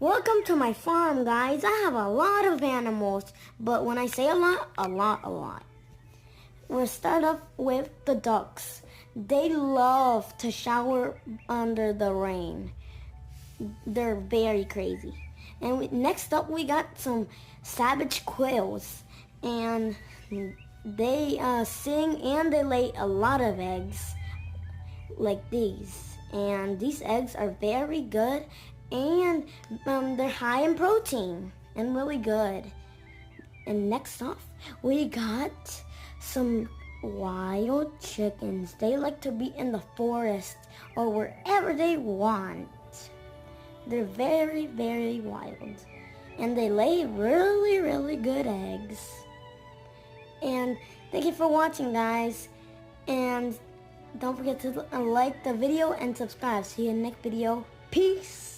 Welcome to my farm, guys. I have a lot of animals, but when I say a lot. We'll start off with the ducks. They love to shower under the rain. They're very crazy. And next up, we got some savage quails, and they sing and they lay a lot of eggs like these. And these eggs are very good, and they're high in protein and really good. And next off, we got some wild chickens. They like to be in the forest or wherever they want. They're very, very wild. And they lay really, really good eggs. And thank you for watching, guys. And don't forget to like the video and subscribe. See you in the next video. Peace.